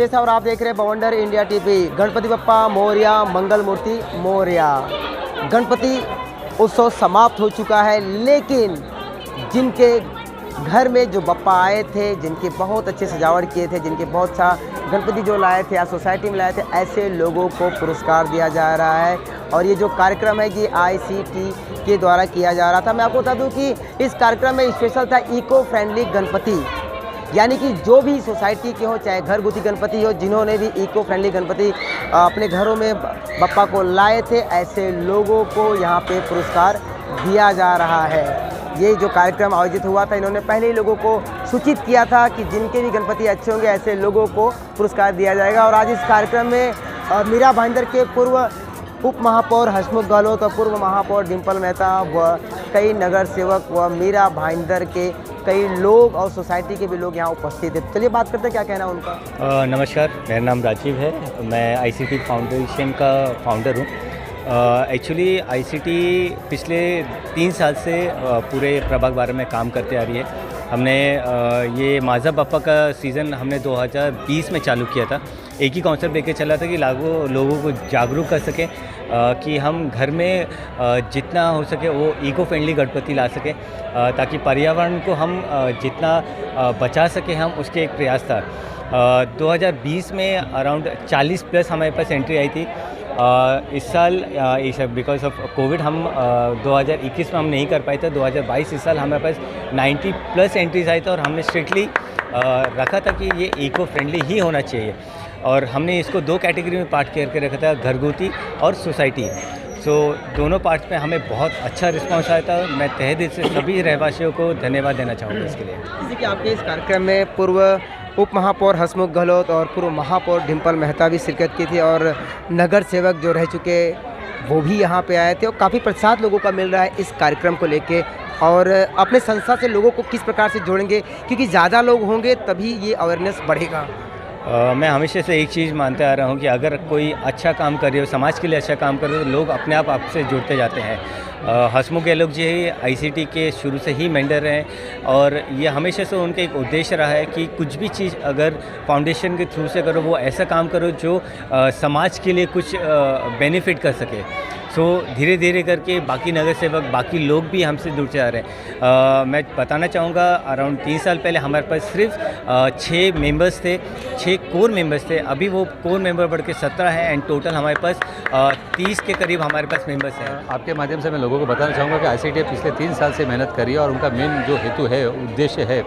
अवधेश और आप देख रहे हैं बवंडर इंडिया टीवी। गणपति बप्पा मोरया, मंगल मूर्ति मोरया। गणपति उत्सव समाप्त हो चुका है, लेकिन जिनके घर में जो बप्पा आए थे, जिनके बहुत अच्छे सजावट किए थे, जिनके बहुत सा गणपति जो लाए थे या सोसाइटी में लाए थे, ऐसे लोगों को पुरस्कार दिया जा रहा है। और ये जो कार्यक्रम है कि ICT के द्वारा किया जा रहा था। मैं आपको बता दूं कि इस कार्यक्रम में स्पेशल था इको फ्रेंडली गणपति, यानी कि जो भी सोसाइटी के हो, चाहे घर गुती गणपति हो, जिन्होंने भी इको फ्रेंडली गणपति अपने घरों में बप्पा को लाए थे, ऐसे लोगों को यहाँ पे पुरस्कार दिया जा रहा है। ये जो कार्यक्रम आयोजित हुआ था, इन्होंने पहले ही लोगों को सूचित किया था कि जिनके भी गणपति अच्छे होंगे ऐसे लोगों को पुरस्कार दिया जाएगा। और आज इस कार्यक्रम में मीरा भाईंदर के पूर्व उप महापौर हसमुख गहलोत और पूर्व महापौर डिम्पल मेहता व कई नगर सेवक व मीरा भाईंदर के कई लोग और सोसाइटी के भी लोग यहाँ उपस्थित थे। चलिए बात करते हैं, क्या कहना उनका। नमस्कार, मेरा नाम राजीव है, मैं ICT फाउंडेशन का फाउंडर हूँ। एक्चुअली ICT पिछले 3 साल से पूरे प्रभाग बारह में काम करते आ रही है। हमने ये माज़ा बप्पा का सीज़न हमने 2020 में चालू किया था। एक ही कॉन्सेप्ट लेके चला था कि लोगों को जागरूक कर सकें कि हम घर में जितना हो सके वो इको फ्रेंडली गणपति ला सकें, ताकि पर्यावरण को हम जितना बचा सकें, हम उसके एक प्रयास था। 2020 में अराउंड 40 प्लस हमारे पास एंट्री आई थी। इस साल बिकॉज ऑफ कोविड हम 2021 में हम नहीं कर पाए थे। 2022 इस साल हमारे पास 90 प्लस एंट्रीज आई थे और हमने स्ट्रिक्टली रखा था कि ये इको फ्रेंडली ही होना चाहिए। और हमने इसको 2 कैटेगरी में पार्ट करके रखा था, घरगुती और सोसाइटी। दोनों पार्ट्स में हमें बहुत अच्छा रिस्पांस आया था। मैं तहे दिल से सभी रहवासियों को धन्यवाद देना चाहूँगा इसके लिए। जैसे कि आपके इस कार्यक्रम में पूर्व उप महापौर हसमुख गहलोत और पूर्व महापौर डिम्पल मेहता भी शिरकत की थी और नगर सेवक जो रह चुके वो भी यहाँ पे आए थे, और काफ़ी प्रतिसाद लोगों का मिल रहा है इस कार्यक्रम को लेके। और अपने संस्था से लोगों को किस प्रकार से जोड़ेंगे, क्योंकि ज़्यादा लोग होंगे तभी ये अवेयरनेस बढ़ेगा। मैं हमेशा से एक चीज़ मानते आ रहा हूँ कि अगर कोई अच्छा काम कर रही हो, समाज के लिए अच्छा काम कर रहे हो, तो लोग अपने आप आपसे जुड़ते जाते हैं। हसमुख गहलोत जी ICT के शुरू से ही मेंटर हैं और ये हमेशा से उनका एक उद्देश्य रहा है कि कुछ भी चीज़ अगर फाउंडेशन के थ्रू से करो, वो ऐसा काम करो जो समाज के लिए कुछ बेनिफिट कर सके। धीरे धीरे करके बाकी नगर सेवक, बाकी लोग भी हमसे जुड़ते जा रहे हैं। मैं बताना चाहूँगा, अराउंड 3 साल पहले हमारे पास सिर्फ 6 मेंबर्स थे, 6 कोर मेंबर्स थे। अभी वो कोर मेंबर बढ़ के 17 हैं एंड टोटल हमारे पास 30 के करीब हमारे पास मेंबर्स हैं। आपके माध्यम से मैं लोगों को बताना चाहूँगा कि ICT पिछले 3 साल से मेहनत कर रही है और उनका मेन जो हेतु है, उद्देश्य है,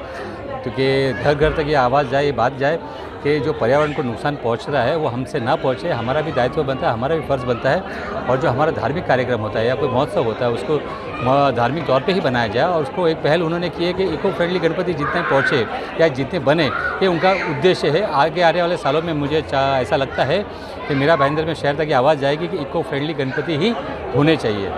क्योंकि घर घर तक ये आवाज़ जाए, ये बात जाए कि जो पर्यावरण को नुकसान पहुंच रहा है वो हमसे ना पहुंचे। हमारा भी दायित्व बनता है, हमारा भी फ़र्ज़ बनता है। और जो हमारा धार्मिक कार्यक्रम होता है या कोई महोत्सव होता है, उसको धार्मिक तौर पे ही बनाया जाए। और उसको एक पहल उन्होंने की है कि इको फ्रेंडली गणपति जितने पहुँचे या जितने बने, ये उनका उद्देश्य है। आगे आने वाले सालों में मुझे ऐसा लगता है कि मीरा भाईंदर में शहर तक ये आवाज़ जाएगी कि इको फ्रेंडली गणपति ही होने चाहिए।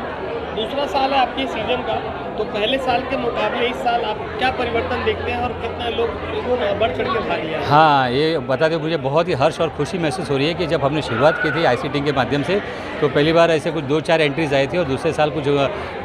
दूसरा साल है आपके सीजन का, तो पहले साल के मुकाबले इस साल आप क्या परिवर्तन देखते हैं और कितना लोग बढ़ चढ़ के भाग लिया? हाँ, ये बताते मुझे बहुत ही हर्ष और खुशी महसूस हो रही है कि जब हमने शुरुआत की थी ICT के माध्यम से, तो पहली बार ऐसे कुछ 2-4 एंट्रीज आई थी और दूसरे साल कुछ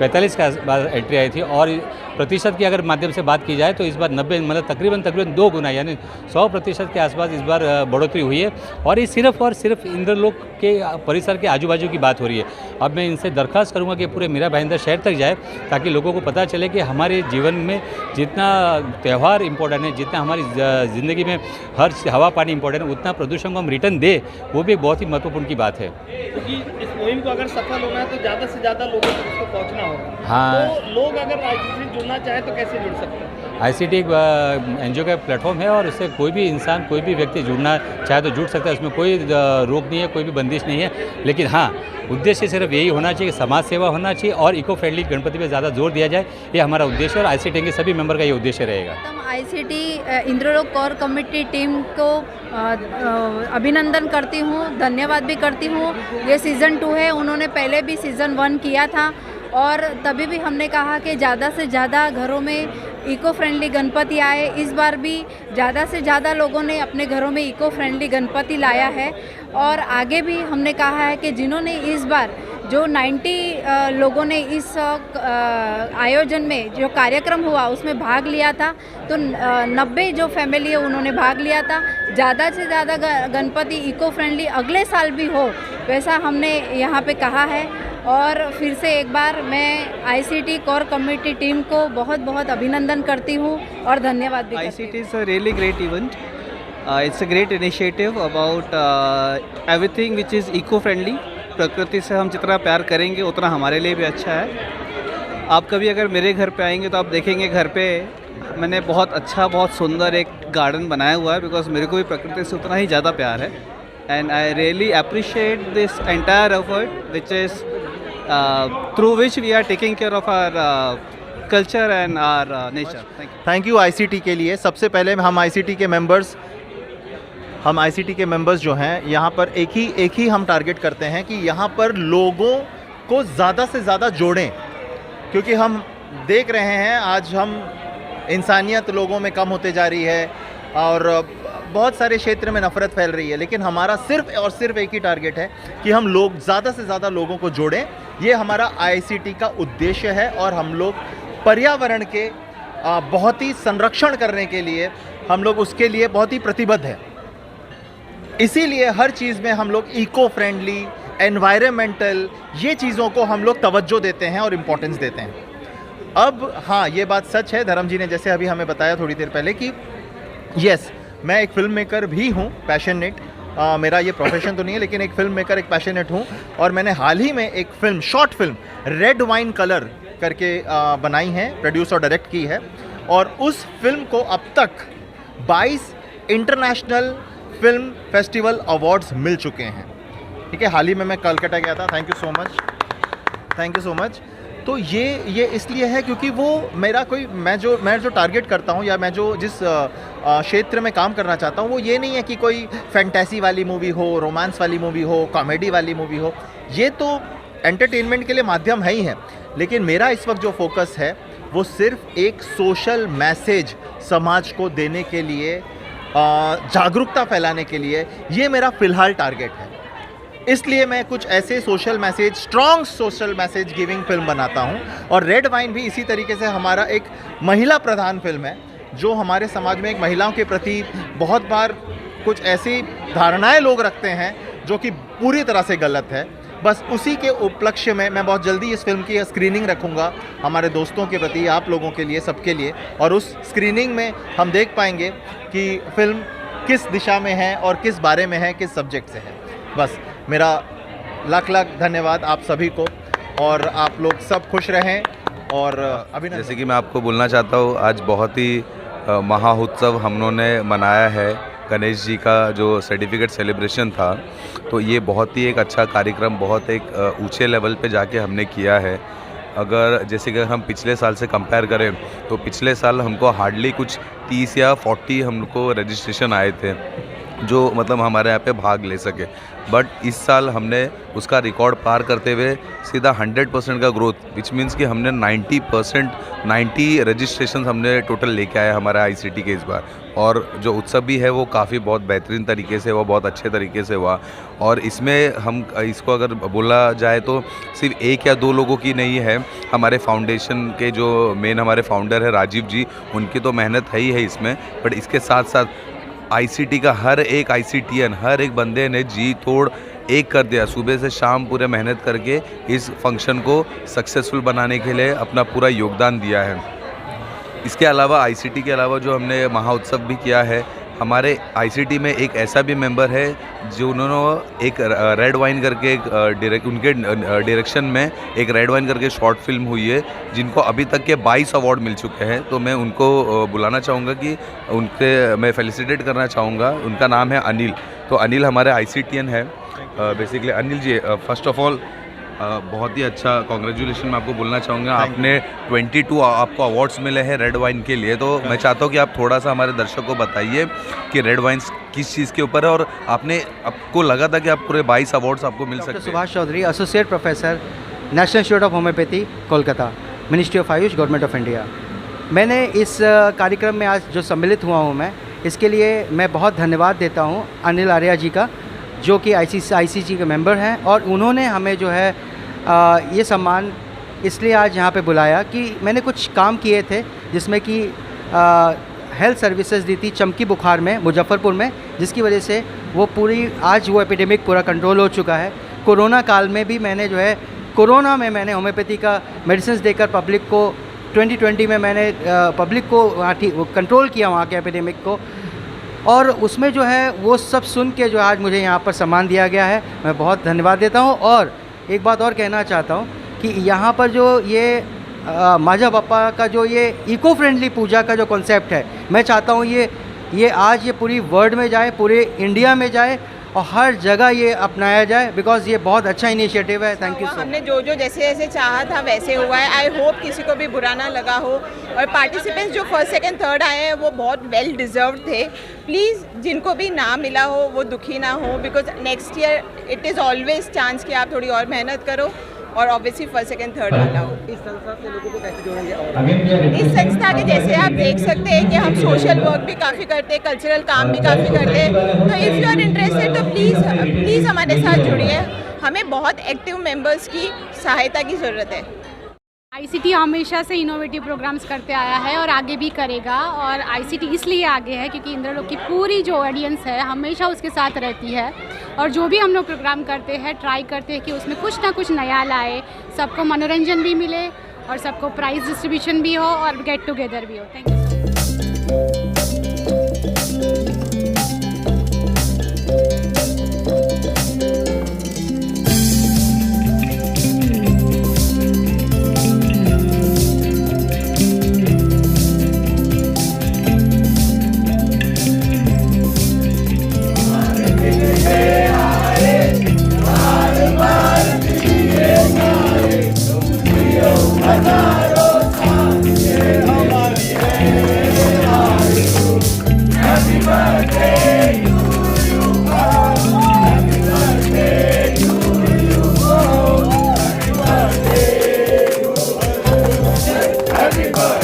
45 के आसपास एंट्री आई थी। और प्रतिशत की अगर माध्यम से बात की जाए तो इस बार 90 मतलब तकरीबन 2 गुना यानी 100% के आसपास इस बार बढ़ोतरी हुई है। और ये सिर्फ और सिर्फ इंद्रलोक के परिसर के आजू बाजू की बात हो रही है। अब मैं इनसे दरख्वास्त करूँगा कि पूरे मीरा भाईंदर शहर तक जाए, ताकि लोगों को पता चले कि हमारे जीवन में जितना त्यौहार इम्पोर्टेंट है, जितना हमारी ज़िंदगी में हर हवा पानी इम्पोर्टेंट है, उतना प्रदूषण को हम रिटर्न दे, वो भी एक बहुत ही महत्वपूर्ण की बात है। क्योंकि इस मुहिम को अगर सफल होना है तो ज़्यादा से ज़्यादा लोगों तक उसको पहुँचना होगा। हाँ, तो लोग अगर ICT से जुड़ना चाहे तो कैसे जुड़ सकते हैं? ICT एक NGO का प्लेटफॉर्म है और उससे कोई भी इंसान, कोई भी व्यक्ति जुड़ना चाहे तो जुड़ सकता है। उसमें कोई रोक नहीं है, कोई भी बंदिश नहीं है। लेकिन हाँ, उद्देश्य सिर्फ यही होना चाहिए, समाज सेवा होना चाहिए और इको फ्रेंडली गणपति पे ज़्यादा जोर दिया जाए। ये हमारा उद्देश्य और ICT के सभी मेंबर का ये उद्देश्य रहेगा। ICT Indralok core committee team को अभिनंदन करती हूँ, धन्यवाद भी करती हूँ। ये सीज़न 2 है, उन्होंने पहले भी सीज़न 1 किया था और तभी भी हमने कहा कि ज़्यादा से ज़्यादा घरों में इको फ्रेंडली गणपति आए। इस बार भी ज़्यादा से ज़्यादा लोगों ने अपने घरों में इको फ्रेंडली गणपति लाया है और आगे भी हमने कहा है कि जिन्होंने इस बार जो 90 लोगों ने इस आयोजन में जो कार्यक्रम हुआ उसमें भाग लिया था, तो 90 जो फैमिली है उन्होंने भाग लिया था। ज़्यादा से ज़्यादा गणपति इको फ्रेंडली अगले साल भी हो, वैसा हमने यहाँ पे कहा है। और फिर से एक बार मैं आईसीटी कोर कमेटी टीम को बहुत बहुत अभिनंदन करती हूँ और धन्यवाद भी करती हूँ। ICT is a really great event. It's a great initiative about everything which is eco-friendly. प्रकृति से हम जितना प्यार करेंगे उतना हमारे लिए भी अच्छा है। आप कभी अगर मेरे घर पे आएंगे तो आप देखेंगे घर पे मैंने बहुत अच्छा, बहुत सुंदर एक गार्डन बनाया हुआ है, बिकॉज मेरे को भी प्रकृति से उतना ही ज़्यादा प्यार है। And I really appreciate this entire effort which is through which we are taking care of our culture and our nature. Thank you. Thank you ICT के लिए। सबसे पहले हम आईसीटी के मेंबर्स जो हैं यहाँ पर एक ही हम टारगेट करते हैं कि यहाँ पर लोगों को ज़्यादा से ज़्यादा जोड़ें, क्योंकि हम देख रहे हैं आज हम इंसानियत लोगों में कम होते जा रही है और बहुत सारे क्षेत्र में नफ़रत फैल रही है। लेकिन हमारा सिर्फ और सिर्फ एक ही टारगेट है कि हम लोग ज़्यादा से ज़्यादा लोगों को जोड़ें। ये हमारा आईसीटी का उद्देश्य है और हम लोग पर्यावरण के बहुत ही संरक्षण करने के लिए हम लोग उसके लिए बहुत ही प्रतिबद्ध हैं। इसीलिए हर चीज़ में हम लोग इको फ्रेंडली, एनवायरमेंटल, ये चीज़ों को हम लोग तवज्जो देते हैं और इम्पोर्टेंस देते हैं। अब हाँ, ये बात सच है, धर्म जी ने जैसे अभी हमें बताया थोड़ी देर पहले कि यस, मैं एक फ़िल्म मेकर भी हूँ, पैशनेट। मेरा ये प्रोफेशन तो नहीं है, लेकिन एक फ़िल्म मेकर, एक पैशनेट हूँ। और मैंने हाल ही में एक film, short film red wine colour करके बनाई है, प्रोड्यूस और डायरेक्ट की है। और उस फिल्म को अब तक 22 इंटरनेशनल फिल्म फेस्टिवल अवार्ड्स मिल चुके हैं। ठीक है, हाल ही में मैं कलकत्ता गया था। Thank you so much. तो ये इसलिए है क्योंकि वो मेरा कोई मैं जो टारगेट करता हूँ या मैं जिस क्षेत्र में काम करना चाहता हूँ वो ये नहीं है कि कोई फैंटेसी वाली मूवी हो, रोमांस वाली मूवी हो, कॉमेडी वाली मूवी हो। ये तो एंटरटेनमेंट के लिए माध्यम है ही है, लेकिन मेरा इस वक्त जो फोकस है वो सिर्फ एक सोशल मैसेज समाज को देने के लिए, जागरूकता फैलाने के लिए, ये मेरा फ़िलहाल टारगेट है। इसलिए मैं कुछ ऐसे social message, strong social message giving film बनाता हूं। और रेड वाइन भी इसी तरीके से हमारा एक महिला प्रधान फिल्म है, जो हमारे समाज में एक महिलाओं के प्रति बहुत बार कुछ ऐसी धारणाएं लोग रखते हैं जो कि पूरी तरह से गलत है। बस उसी के उपलक्ष्य में मैं बहुत जल्दी इस फिल्म की स्क्रीनिंग रखूँगा हमारे दोस्तों के प्रति, आप लोगों के लिए, सबके लिए। और उस स्क्रीनिंग में हम देख पाएंगे कि फिल्म किस दिशा में है और किस बारे में है, किस सब्जेक्ट से है। बस मेरा लाख धन्यवाद आप सभी को, और आप लोग सब खुश रहें। और अभिनंदन। जैसे कि मैं आपको बोलना चाहता हूँ, आज बहुत ही महाउत्सव हम लोगों ने मनाया है। गणेश जी का जो सर्टिफिकेट सेलिब्रेशन था, तो ये बहुत ही एक अच्छा कार्यक्रम, बहुत एक ऊंचे लेवल पे जाके हमने किया है। अगर जैसे कि हम पिछले साल से कंपेयर करें तो पिछले साल हमको हार्डली कुछ 30 या 40 हमको रजिस्ट्रेशन आए थे जो मतलब हमारे यहाँ पे भाग ले सके। बट इस साल हमने उसका रिकॉर्ड पार करते हुए सीधा 100% का ग्रोथ, विच मीन्स कि हमने 90 रजिस्ट्रेशन हमने टोटल लेके आए हमारे आईसीटी के इस बार। और जो उत्सव भी है वो काफ़ी बहुत बेहतरीन तरीके से हुआ, बहुत अच्छे तरीके से हुआ। और इसमें हम इसको अगर बोला जाए तो सिर्फ 1 या 2 लोगों की नहीं है, हमारे फाउंडेशन के जो मेन हमारे फाउंडर है राजीव जी, उनकी तो मेहनत है ही है इसमें। बट इसके साथ साथ आईसीटी का हर एक आईसीटीएन, हर एक बंदे ने जी तोड़ एक कर दिया, सुबह से शाम पूरे मेहनत करके इस फंक्शन को सक्सेसफुल बनाने के लिए अपना पूरा योगदान दिया है। इसके अलावा आईसीटी के अलावा जो हमने महाउत्सव भी किया है, हमारे आईसीटी में एक ऐसा भी मेंबर है जो उन्होंने एक रेड वाइन करके एक उनके डायरेक्शन में एक रेड वाइन करके शॉर्ट फिल्म हुई है, जिनको अभी तक के 22 अवार्ड मिल चुके हैं। तो मैं उनको बुलाना चाहूँगा कि मैं फेलिसिटेट करना चाहूँगा। उनका नाम है अनिल। तो अनिल हमारे आईसीटीएन है basically. Anil ji, first of all बहुत ही अच्छा कॉन्ग्रेचुलेशन मैं आपको बोलना चाहूँगा। आपने 22 आपको अवार्ड्स मिले हैं रेड वाइन के लिए। तो मैं चाहता हूँ कि आप थोड़ा सा हमारे दर्शकों को बताइए कि रेड वाइन किस चीज़ के ऊपर है, और आपको लगा था कि आप पूरे 22 अवार्ड्स आपको मिल सकते हैं। Subhash Chaudhary, associate professor, national institute of homoeopathy, Kolkata, ministry of AYUSH, government of India. मैंने इस कार्यक्रम में आज जो सम्मिलित हुआ हूँ मैं, इसके लिए मैं बहुत धन्यवाद देता हूँ अनिल आर्या जी का, जो कि आईसीसी के मेंबर हैं। और उन्होंने हमें जो है ये सम्मान इसलिए आज यहाँ पे बुलाया कि मैंने कुछ काम किए थे जिसमें कि हेल्थ सर्विसेज दी थी चमकी बुखार में मुजफ्फरपुर में, जिसकी वजह से वो आज वो एपिडेमिक पूरा कंट्रोल हो चुका है। कोरोना काल में भी मैंने जो है कोरोना में मैंने होम्योपैथी का मेडिसिन देकर पब्लिक को 2020 में मैंने पब्लिक को वहाँ कंट्रोल किया वहाँ के एपिडेमिक को, और उसमें जो है वो सब सुन के जो आज मुझे यहाँ पर सम्मान दिया गया है, मैं बहुत धन्यवाद देता हूँ। और एक बात और कहना चाहता हूँ कि यहाँ पर जो ये माझा बाप्पा का जो ये इको फ्रेंडली पूजा का जो कॉन्सेप्ट है, मैं चाहता हूँ ये आज ये पूरी वर्ल्ड में जाए, पूरे इंडिया में जाए और हर जगह ये अपनाया जाए, बिकॉज ये बहुत अच्छा इनिशिएटिव है। Thank you so much. हमने जो जैसे जैसे चाहा था वैसे हुआ है। आई होप किसी को भी बुरा ना लगा हो, और पार्टिसिपेंट्स जो फर्स्ट सेकंड थर्ड आए हैं वो बहुत वेल डिजर्व थे। प्लीज़ जिनको भी ना मिला हो वो दुखी ना हो, because next year it is always chance कि आप थोड़ी और मेहनत करो और ऑब्वियसली फर्स्ट सेकंड थर्ड वाला हो। इस संस्था से लोगों को कैसे जोड़ेंगे? और इस संस्था के जैसे आप देख सकते हैं कि हम सोशल वर्क भी काफ़ी करते हैं, कल्चरल काम भी काफ़ी करते हैं, तो इफ़ यू आर इंटरेस्टेड तो प्लीज़ हमारे साथ जुड़िए। हमें बहुत एक्टिव मेंबर्स की सहायता की ज़रूरत है। आईसीटी हमेशा से इनोवेटिव प्रोग्राम्स करते आया है और आगे भी करेगा, और आईसीटी इसलिए आगे है क्योंकि इंद्रलोक की पूरी जो ऑडियंस है हमेशा उसके साथ रहती है, और जो भी हम लोग प्रोग्राम करते हैं ट्राई करते हैं कि उसमें कुछ ना कुछ नया लाए, सबको मनोरंजन भी मिले और सबको प्राइज़ डिस्ट्रीब्यूशन भी हो और गेट टुगेदर भी हो। Thank you.